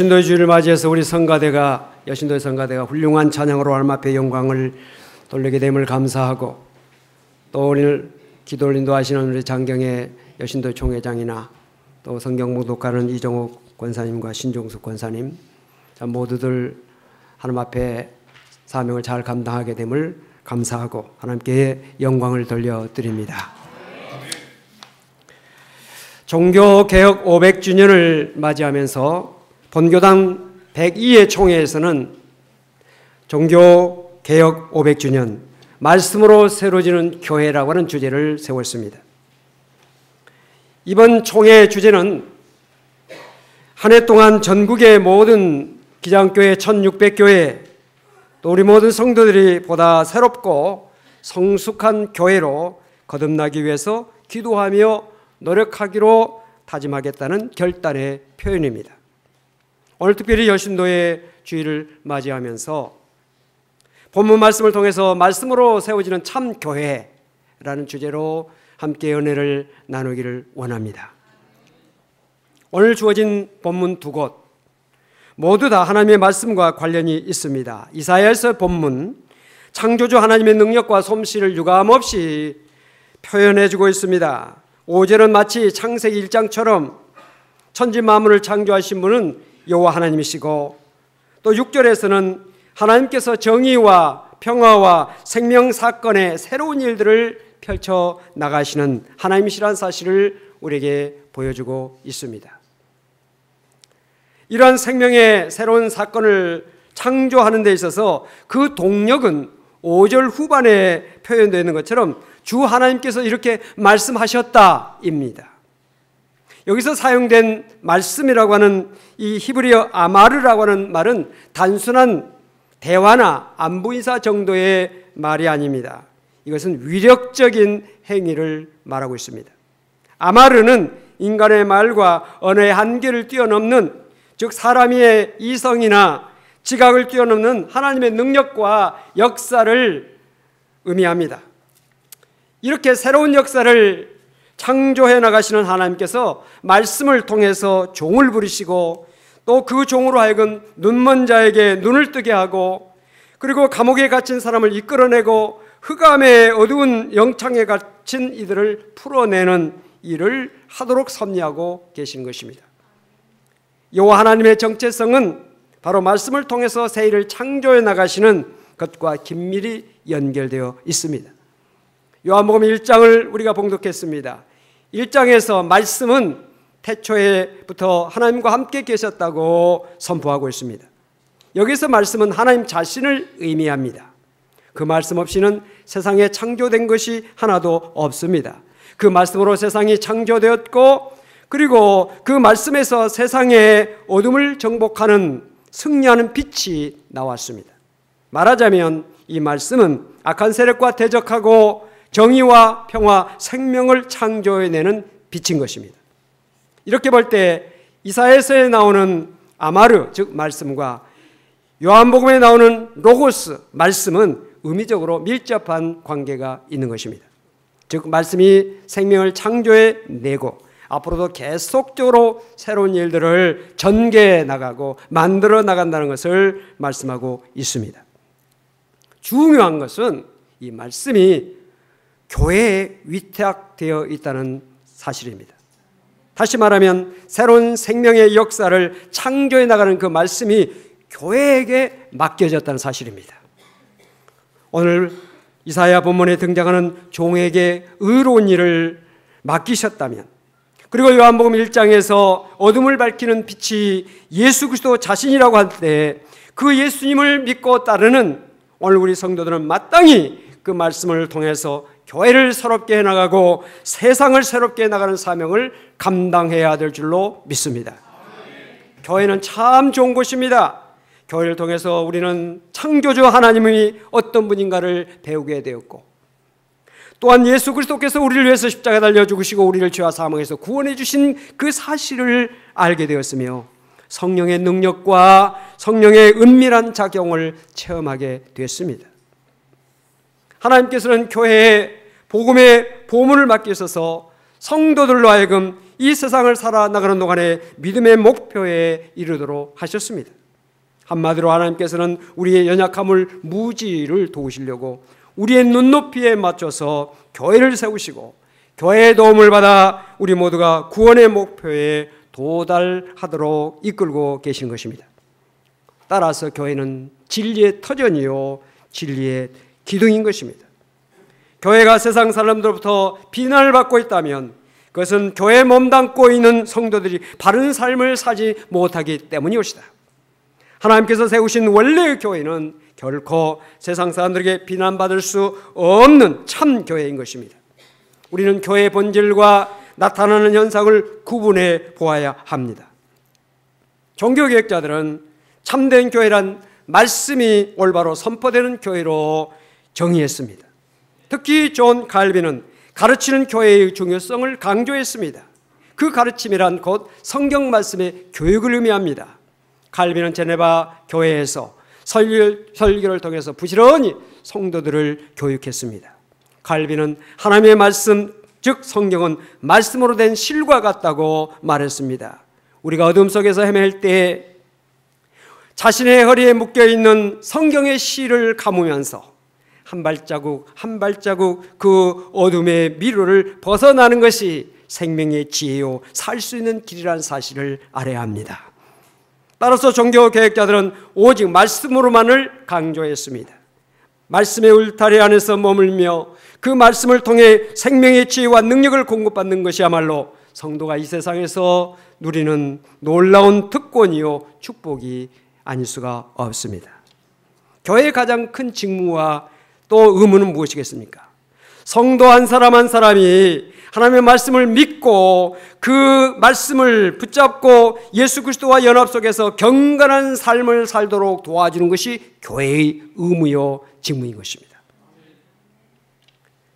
여신도의 주일을 맞이해서 우리 여신도의 성가대가 훌륭한 찬양으로 하나님 앞에 영광을 돌리게 됨을 감사하고, 또 오늘 기도를 인도하시는 우리 장경의 여신도 총회장이나 또 성경 묵독하는 이종욱 권사님과 신종숙 권사님 모두들 하나님 앞에 사명을 잘 감당하게 됨을 감사하고 하나님께 영광을 돌려드립니다. 종교개혁 500주년을 맞이하면서 본교당 102회 총회에서는 종교개혁 500주년 말씀으로 새로지는 교회라고 하는 주제를 세웠습니다. 이번 총회 주제는 한 해 동안 전국의 모든 기장교회 1600교회 또 우리 모든 성도들이 보다 새롭고 성숙한 교회로 거듭나기 위해서 기도하며 노력하기로 다짐하겠다는 결단의 표현입니다. 오늘 특별히 여신도의 주일을 맞이하면서 본문 말씀을 통해서 말씀으로 세워지는 참 교회라는 주제로 함께 은혜를 나누기를 원합니다. 오늘 주어진 본문 두 곳 모두 다 하나님의 말씀과 관련이 있습니다. 이사야에서 본문 창조주 하나님의 능력과 솜씨를 유감없이 표현해주고 있습니다. 5절은 마치 창세기 1장처럼 천지 만물을 창조하신 분은 여호와 하나님이시고, 또 6절에서는 하나님께서 정의와 평화와 생명 사건의 새로운 일들을 펼쳐 나가시는 하나님이시라는 사실을 우리에게 보여주고 있습니다. 이러한 생명의 새로운 사건을 창조하는 데 있어서 그 동력은 5절 후반에 표현되어 있는 것처럼 주 하나님께서 이렇게 말씀하셨다입니다. 여기서 사용된 말씀이라고 하는 이 히브리어 아마르라고 하는 말은 단순한 대화나 안부인사 정도의 말이 아닙니다. 이것은 위력적인 행위를 말하고 있습니다. 아마르는 인간의 말과 언어의 한계를 뛰어넘는, 즉 사람의 이성이나 지각을 뛰어넘는 하나님의 능력과 역사를 의미합니다. 이렇게 새로운 역사를 창조해 나가시는 하나님께서 말씀을 통해서 종을 부리시고, 또 그 종으로 하여금 눈먼 자에게 눈을 뜨게 하고, 그리고 감옥에 갇힌 사람을 이끌어내고 흑암의 어두운 영창에 갇힌 이들을 풀어내는 일을 하도록 섭리하고 계신 것입니다. 여호와 하나님의 정체성은 바로 말씀을 통해서 새 일을 창조해 나가시는 것과 긴밀히 연결되어 있습니다. 요한복음 1장을 우리가 봉독했습니다. 1장에서 말씀은 태초에부터 하나님과 함께 계셨다고 선포하고 있습니다. 여기서 말씀은 하나님 자신을 의미합니다. 그 말씀 없이는 세상에 창조된 것이 하나도 없습니다. 그 말씀으로 세상이 창조되었고, 그리고 그 말씀에서 세상의 어둠을 정복하는 승리하는 빛이 나왔습니다. 말하자면 이 말씀은 악한 세력과 대적하고 정의와 평화, 생명을 창조해내는 빛인 것입니다. 이렇게 볼 때 이사야서에 나오는 아마르, 즉 말씀과 요한복음에 나오는 로고스, 말씀은 의미적으로 밀접한 관계가 있는 것입니다. 즉 말씀이 생명을 창조해내고 앞으로도 계속적으로 새로운 일들을 전개해 나가고 만들어 나간다는 것을 말씀하고 있습니다. 중요한 것은 이 말씀이 교회에 위탁되어 있다는 사실입니다. 다시 말하면 새로운 생명의 역사를 창조해 나가는 그 말씀이 교회에게 맡겨졌다는 사실입니다. 오늘 이사야 본문에 등장하는 종에게 의로운 일을 맡기셨다면, 그리고 요한복음 1장에서 어둠을 밝히는 빛이 예수 그리스도 자신이라고 할 때 그 예수님을 믿고 따르는 오늘 우리 성도들은 마땅히 그 말씀을 통해서 교회를 새롭게 해나가고 세상을 새롭게 해나가는 사명을 감당해야 될 줄로 믿습니다. 교회는 참 좋은 곳입니다. 교회를 통해서 우리는 창조주 하나님이 어떤 분인가를 배우게 되었고, 또한 예수 그리스도께서 우리를 위해서 십자가에 달려 죽으시고 우리를 죄와 사망에서 구원해 주신 그 사실을 알게 되었으며, 성령의 능력과 성령의 은밀한 작용을 체험하게 됐습니다. 하나님께서는 교회에 복음의 보문을 맡기셔서 성도들로 하여금 이 세상을 살아나가는 동안에 믿음의 목표에 이르도록 하셨습니다. 한마디로 하나님께서는 우리의 연약함을 무지를 도우시려고 우리의 눈높이에 맞춰서 교회를 세우시고 교회의 도움을 받아 우리 모두가 구원의 목표에 도달하도록 이끌고 계신 것입니다. 따라서 교회는 진리의 터전이요 진리의 기둥인 것입니다. 교회가 세상 사람들로부터 비난을 받고 있다면 그것은 교회에 몸담고 있는 성도들이 바른 삶을 살지 못하기 때문이옵시다. 하나님께서 세우신 원래의 교회는 결코 세상 사람들에게 비난받을 수 없는 참 교회인 것입니다. 우리는 교회의 본질과 나타나는 현상을 구분해 보아야 합니다. 종교개혁자들은 참된 교회란 말씀이 올바로 선포되는 교회로 정의했습니다. 특히 존 칼빈은 가르치는 교회의 중요성을 강조했습니다. 그 가르침이란 곧 성경 말씀의 교육을 의미합니다. 칼빈은 제네바 교회에서 설교를 통해서 부지런히 성도들을 교육했습니다. 칼빈은 하나님의 말씀, 즉 성경은 말씀으로 된 실과 같다고 말했습니다. 우리가 어둠 속에서 헤맬 때 자신의 허리에 묶여있는 성경의 실을 감으면서 한 발자국 한 발자국 그 어둠의 미로를 벗어나는 것이 생명의 지혜요 살 수 있는 길이라는 사실을 알아야 합니다. 따라서 종교개혁자들은 오직 말씀으로만을 강조했습니다. 말씀의 울타리 안에서 머물며 그 말씀을 통해 생명의 지혜와 능력을 공급받는 것이야말로 성도가 이 세상에서 누리는 놀라운 특권이요 축복이 아닐 수가 없습니다. 교회의 가장 큰 직무와 또 의무는 무엇이겠습니까? 성도 한 사람 한 사람이 하나님의 말씀을 믿고 그 말씀을 붙잡고 예수 그리스도와 연합 속에서 경건한 삶을 살도록 도와주는 것이 교회의 의무요 직무인 것입니다.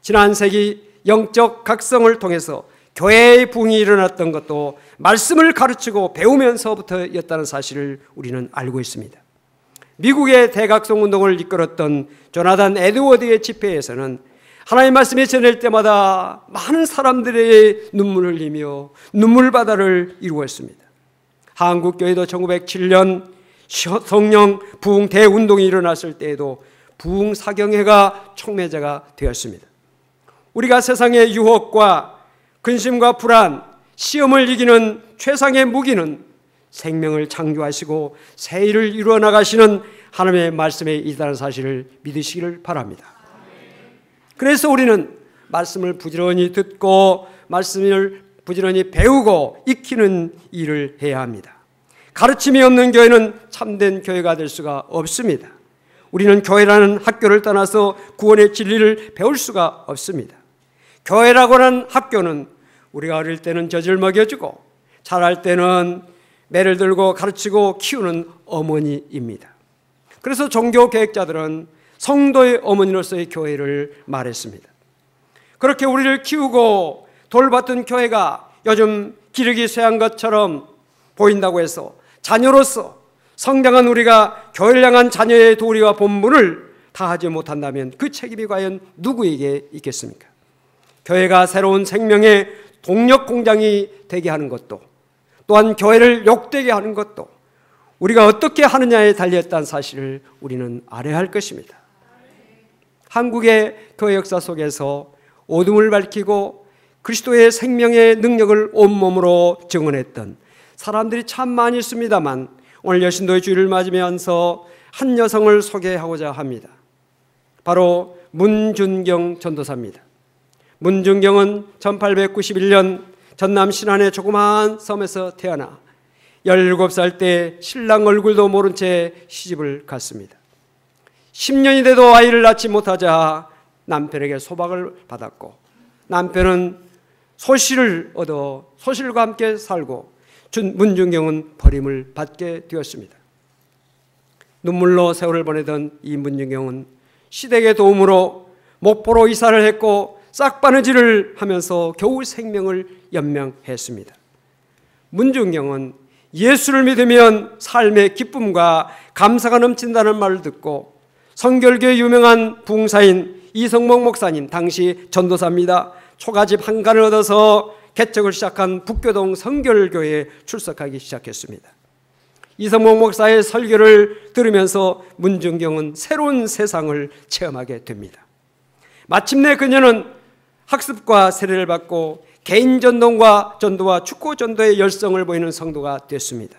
지난 세기 영적 각성을 통해서 교회의 부흥이 일어났던 것도 말씀을 가르치고 배우면서부터였다는 사실을 우리는 알고 있습니다. 미국의 대각성 운동을 이끌었던 조나단 에드워드의 집회에서는 하나님의 말씀이 전할 때마다 많은 사람들의 눈물을 흘리며 눈물바다를 이루었습니다. 한국교회도 1907년 성령 부흥 대운동이 일어났을 때에도 부흥 사경회가 촉매자가 되었습니다. 우리가 세상의 유혹과 근심과 불안, 시험을 이기는 최상의 무기는 생명을 창조하시고 새 일을 이루어 나가시는 하나님의 말씀에 있다는 사실을 믿으시기를 바랍니다. 그래서 우리는 말씀을 부지런히 듣고 말씀을 부지런히 배우고 익히는 일을 해야 합니다. 가르침이 없는 교회는 참된 교회가 될 수가 없습니다. 우리는 교회라는 학교를 떠나서 구원의 진리를 배울 수가 없습니다. 교회라고 하는 학교는 우리가 어릴 때는 젖을 먹여주고 자랄 때는 매를 들고 가르치고 키우는 어머니입니다. 그래서 종교개혁자들은 성도의 어머니로서의 교회를 말했습니다. 그렇게 우리를 키우고 돌봤던 교회가 요즘 기르기 쇠한 것처럼 보인다고 해서 자녀로서 성장한 우리가 교회를 향한 자녀의 도리와 본분을 다하지 못한다면 그 책임이 과연 누구에게 있겠습니까? 교회가 새로운 생명의 동력 공장이 되게 하는 것도 또한 교회를 욕되게 하는 것도 우리가 어떻게 하느냐에 달려있다는 사실을 우리는 알아야 할 것입니다. 한국의 교회 역사 속에서 어둠을 밝히고 그리스도의 생명의 능력을 온몸으로 증언했던 사람들이 참 많이 있습니다만 오늘 여신도의 주일을 맞으면서 한 여성을 소개하고자 합니다. 바로 문준경 전도사입니다. 문준경은 1891년 전남 신안의 조그마한 섬에서 태어나 17살 때 신랑 얼굴도 모른 채 시집을 갔습니다. 10년이 돼도 아이를 낳지 못하자 남편에게 소박을 받았고 남편은 소실을 얻어 소실과 함께 살고 문준경은 버림을 받게 되었습니다. 눈물로 세월을 보내던 이 문준경은 시댁의 도움으로 목포로 이사를 했고 싹바느질을 하면서 겨우 생명을 연명했습니다. 문준경은 예수를 믿으면 삶의 기쁨과 감사가 넘친다는 말을 듣고 성결교의 유명한 부흥사인 이성목 목사님, 당시 전도사입니다. 초가집 한 간을 얻어서 개척을 시작한 북교동 성결교회에 출석하기 시작했습니다. 이성복 목사의 설교를 들으면서 문준경은 새로운 세상을 체험하게 됩니다. 마침내 그녀는 학습과 세례를 받고 개인 전도와 축구 전도의 열성을 보이는 성도가 됐습니다.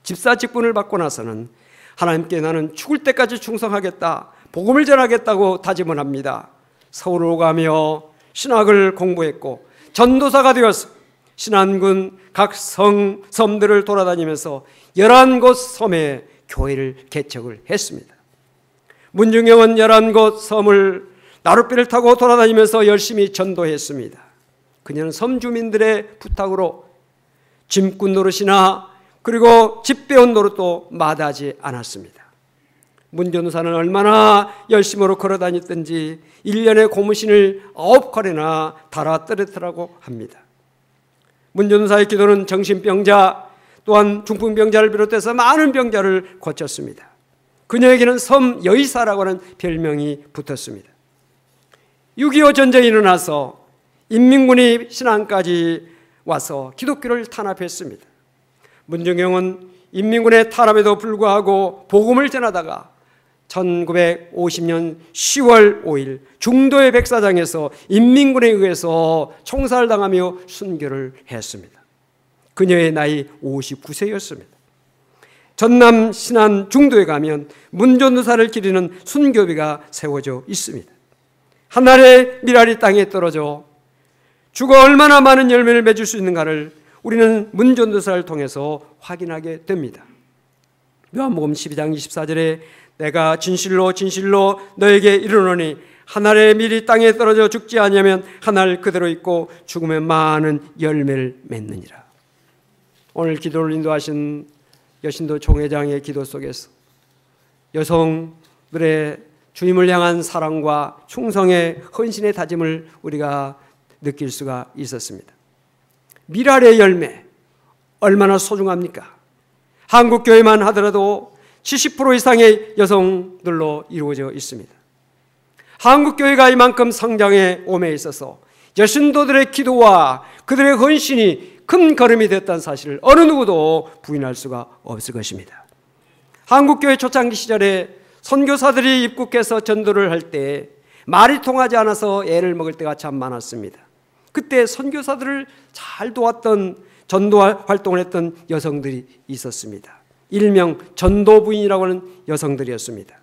집사 직분을 받고 나서는 하나님께 나는 죽을 때까지 충성하겠다, 복음을 전하겠다고 다짐을 합니다. 서울로 가며 신학을 공부했고 전도사가 되어서 신안군 각 섬들을 돌아다니면서 11곳 섬에 교회를 개척을 했습니다. 문중영은 11곳 섬을 나룻배를 타고 돌아다니면서 열심히 전도했습니다. 그녀는 섬 주민들의 부탁으로 짐꾼 노릇이나 그리고 집 배운 노릇도 마다하지 않았습니다. 문 전도사는 얼마나 열심으로 걸어다녔든지 1년에 고무신을 9컬이나 달아 떨었더라고 합니다. 문 전도사의 기도는 정신병자 또한 중풍병자를 비롯해서 많은 병자를 고쳤습니다. 그녀에게는 섬 여의사라고 하는 별명이 붙었습니다. 6.25 전쟁이 일어나서 인민군이 신안까지 와서 기독교를 탄압했습니다. 문중경은 인민군의 탄압에도 불구하고 복음을 전하다가 1950년 10월 5일 중도의 백사장에서 인민군에 의해서 총살당하며 순교를 했습니다. 그녀의 나이 59세였습니다. 전남 신안 중도에 가면 문전도사를 기리는 순교비가 세워져 있습니다. 하늘의 미랄이 땅에 떨어져 주가 얼마나 많은 열매를 맺을 수 있는가를 우리는 문전도사를 통해서 확인하게 됩니다. 요한복음 12장 24절에 내가 진실로 진실로 너에게 이르노니 한 알의 밀이 땅에 떨어져 죽지 아니하면 한 알 그대로 있고 죽으면 많은 열매를 맺느니라. 오늘 기도를 인도하신 여신도 총회장의 기도 속에서 여성들의 주님을 향한 사랑과 충성의 헌신의 다짐을 우리가 느낄 수가 있었습니다. 미랄의 열매 얼마나 소중합니까? 한국교회만 하더라도 70% 이상의 여성들로 이루어져 있습니다. 한국교회가 이만큼 성장에 옴에 있어서 여신도들의 기도와 그들의 헌신이 큰 걸음이 됐다는 사실을 어느 누구도 부인할 수가 없을 것입니다. 한국교회 초창기 시절에 선교사들이 입국해서 전도를 할 때 말이 통하지 않아서 애를 먹을 때가 참 많았습니다. 그때 선교사들을 잘 도왔던 전도 활동을 했던 여성들이 있었습니다. 일명 전도부인이라고 하는 여성들이었습니다.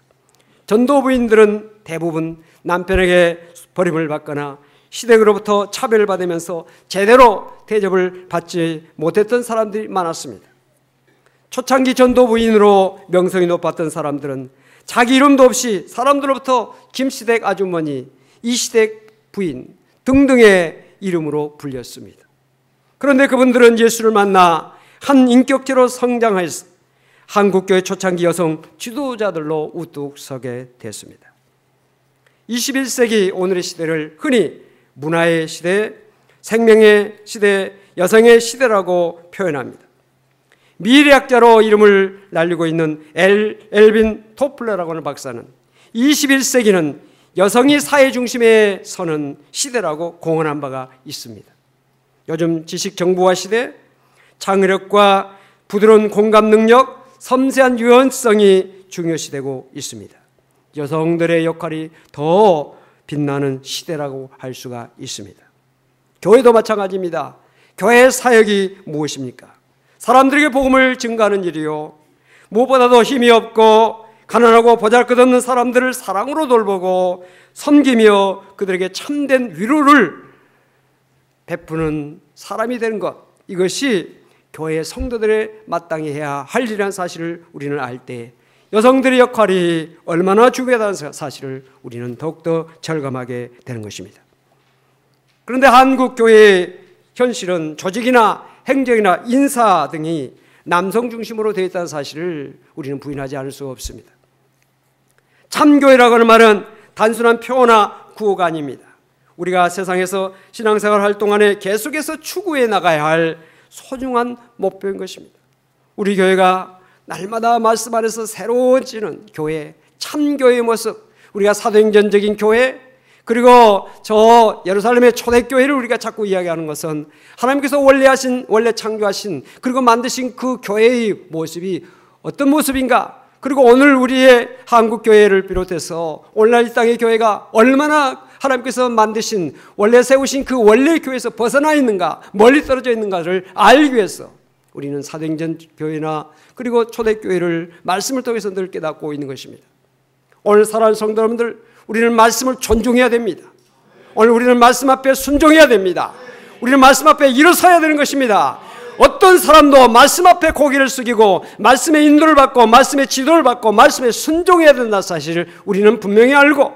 전도부인들은 대부분 남편에게 버림을 받거나 시댁으로부터 차별을 받으면서 제대로 대접을 받지 못했던 사람들이 많았습니다. 초창기 전도부인으로 명성이 높았던 사람들은 자기 이름도 없이 사람들로부터 김시댁 아주머니, 이시댁 부인 등등의 이름으로 불렸습니다. 그런데 그분들은 예수를 만나 한 인격체로 성장해서 한국교회 초창기 여성 지도자들로 우뚝 서게 됐습니다. 21세기 오늘의 시대를 흔히 문화의 시대, 생명의 시대, 여성의 시대라고 표현합니다. 미래학자로 이름을 날리고 있는 엘빈 토플러라고 하는 박사는 21세기는 여성이 사회 중심에 서는 시대라고 공언한 바가 있습니다. 요즘 지식 정보화 시대, 창의력과 부드러운 공감 능력, 섬세한 유연성이 중요시되고 있습니다. 여성들의 역할이 더 빛나는 시대라고 할 수가 있습니다. 교회도 마찬가지입니다. 교회의 사역이 무엇입니까? 사람들에게 복음을 증가하는 일이요, 무엇보다도 힘이 없고 가난하고 보잘것없는 사람들을 사랑으로 돌보고 섬기며 그들에게 참된 위로를 베푸는 사람이 되는 것, 이것이 교회의 성도들의 마땅히 해야 할 일이라는 사실을 우리는 알 때 여성들의 역할이 얼마나 중요하다는 사실을 우리는 더욱더 절감하게 되는 것입니다. 그런데 한국 교회의 현실은 조직이나 행정이나 인사 등이 남성 중심으로 되어 있다는 사실을 우리는 부인하지 않을 수 없습니다. 참교회라고 하는 말은 단순한 표어나 구호가 아닙니다. 우리가 세상에서 신앙생활 활동안에 계속해서 추구해 나가야 할 소중한 목표인 것입니다. 우리 교회가 날마다 말씀 안에서 새로워지는 교회, 참교회의 모습, 우리가 사도행전적인 교회, 그리고 저 예루살렘의 초대교회를 우리가 자꾸 이야기하는 것은 하나님께서 원래 창조하신 그리고 만드신 그 교회의 모습이 어떤 모습인가, 그리고 오늘 우리의 한국교회를 비롯해서 오늘날 이 땅의 교회가 얼마나 하나님께서 만드신 원래 세우신 그 원래 교회에서 벗어나 있는가, 멀리 떨어져 있는가를 알기 위해서 우리는 사도행전 교회나 그리고 초대교회를 말씀을 통해서 늘 깨닫고 있는 것입니다. 오늘 사랑하는 성도 여러분들, 우리는 말씀을 존중해야 됩니다. 오늘 우리는 말씀 앞에 순종해야 됩니다. 우리는 말씀 앞에 일어서야 되는 것입니다. 어떤 사람도 말씀 앞에 고개를 숙이고 말씀의 인도를 받고 말씀의 지도를 받고 말씀에 순종해야 된다는 사실을 우리는 분명히 알고,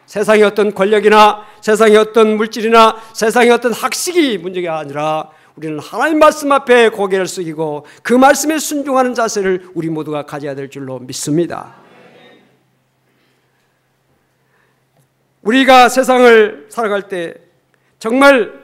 세상의 어떤 권력이나 세상의 어떤 물질이나 세상의 어떤 학식이 문제가 아니라 우리는 하나님 말씀 앞에 고개를 숙이고 그 말씀에 순종하는 자세를 우리 모두가 가져야 될 줄로 믿습니다. 우리가 세상을 살아갈 때 정말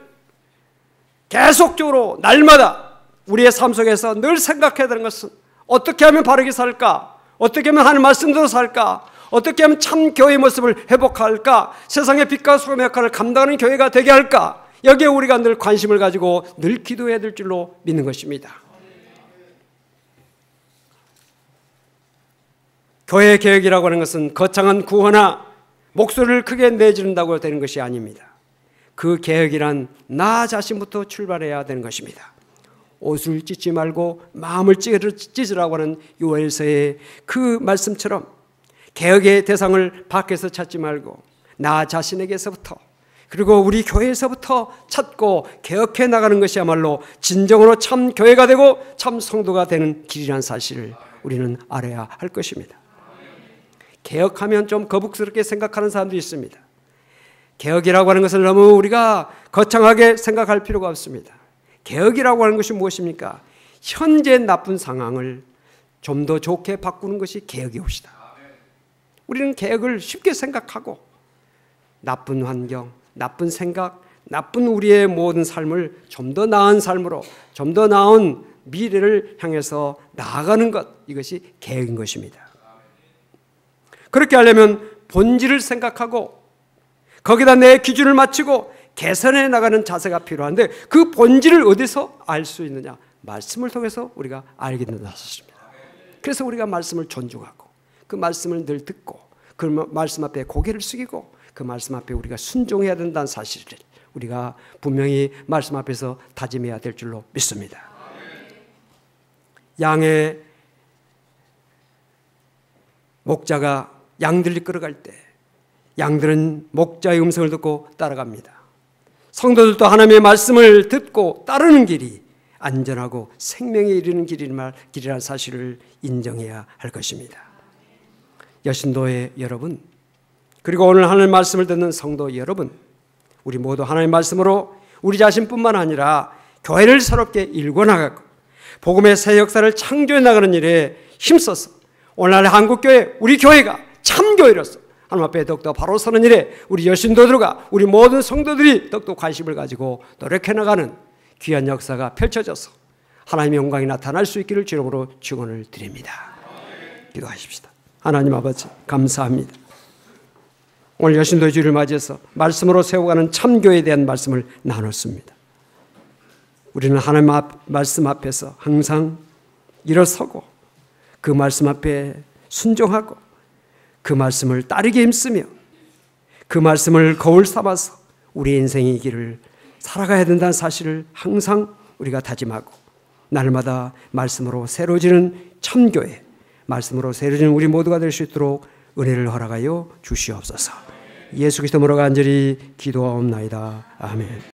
계속적으로 날마다 우리의 삶 속에서 늘 생각해야 되는 것은 어떻게 하면 바르게 살까? 어떻게 하면 하나님 말씀대로 살까? 어떻게 하면 참 교회의 모습을 회복할까? 세상의 빛과 소금의 역할을 감당하는 교회가 되게 할까? 여기에 우리가 늘 관심을 가지고 늘 기도해야 될 줄로 믿는 것입니다. 교회 개혁이라고 하는 것은 거창한 구호나 목소리를 크게 내지른다고 되는 것이 아닙니다. 그 개혁이란 나 자신부터 출발해야 되는 것입니다. 옷을 찢지 말고 마음을 찢으라고 하는 요엘서의 그 말씀처럼 개혁의 대상을 밖에서 찾지 말고 나 자신에게서부터, 그리고 우리 교회에서부터 찾고 개혁해 나가는 것이야말로 진정으로 참 교회가 되고 참 성도가 되는 길이라는 사실을 우리는 알아야 할 것입니다. 개혁하면 좀 거북스럽게 생각하는 사람도 있습니다. 개혁이라고 하는 것을 너무 우리가 거창하게 생각할 필요가 없습니다. 개혁이라고 하는 것이 무엇입니까? 현재 나쁜 상황을 좀 더 좋게 바꾸는 것이 개혁의 옷이다. 우리는 개혁을 쉽게 생각하고 나쁜 환경, 나쁜 생각, 나쁜 우리의 모든 삶을 좀 더 나은 삶으로, 좀 더 나은 미래를 향해서 나아가는 것, 이것이 개혁인 것입니다. 그렇게 하려면 본질을 생각하고 거기다 내 기준을 맞추고 개선해 나가는 자세가 필요한데, 그 본질을 어디서 알 수 있느냐? 말씀을 통해서 우리가 알게 된다는 사실입니다. 그래서 우리가 말씀을 존중하고 그 말씀을 늘 듣고 그 말씀 앞에 고개를 숙이고 그 말씀 앞에 우리가 순종해야 된다는 사실을 우리가 분명히 말씀 앞에서 다짐해야 될 줄로 믿습니다. 양의 목자가 양들을 끌어갈 때 양들은 목자의 음성을 듣고 따라갑니다. 성도들도 하나님의 말씀을 듣고 따르는 길이 안전하고 생명에 이르는 길이라는 사실을 인정해야 할 것입니다. 여신도의 여러분, 그리고 오늘 하나님의 말씀을 듣는 성도 여러분, 우리 모두 하나님의 말씀으로 우리 자신뿐만 아니라 교회를 새롭게 일궈나가고 복음의 새 역사를 창조해 나가는 일에 힘써서 오늘날 한국교회, 우리 교회가 참교회로서 하나님 앞에 더욱더 바로 서는 일에 우리 여신도들과 우리 모든 성도들이 더욱더 관심을 가지고 노력해 나가는 귀한 역사가 펼쳐져서 하나님의 영광이 나타날 수 있기를 주님으로 축원을 드립니다. 기도하십시다. 하나님 아버지, 감사합니다. 오늘 여신도의 주일을 맞이해서 말씀으로 세워가는 참교회에 대한 말씀을 나눴습니다. 우리는 하나님 말씀 앞에서 항상 일어서고 그 말씀 앞에 순종하고 그 말씀을 따르게 힘쓰며 그 말씀을 거울 삼아서 우리의 인생의 길을 살아가야 된다는 사실을 항상 우리가 다짐하고 날마다 말씀으로 새로지는 참교회, 말씀으로 새로지는 우리 모두가 될 수 있도록 은혜를 허락하여 주시옵소서. 예수 그리스도 이름으로 간절히 기도하옵나이다. 아멘.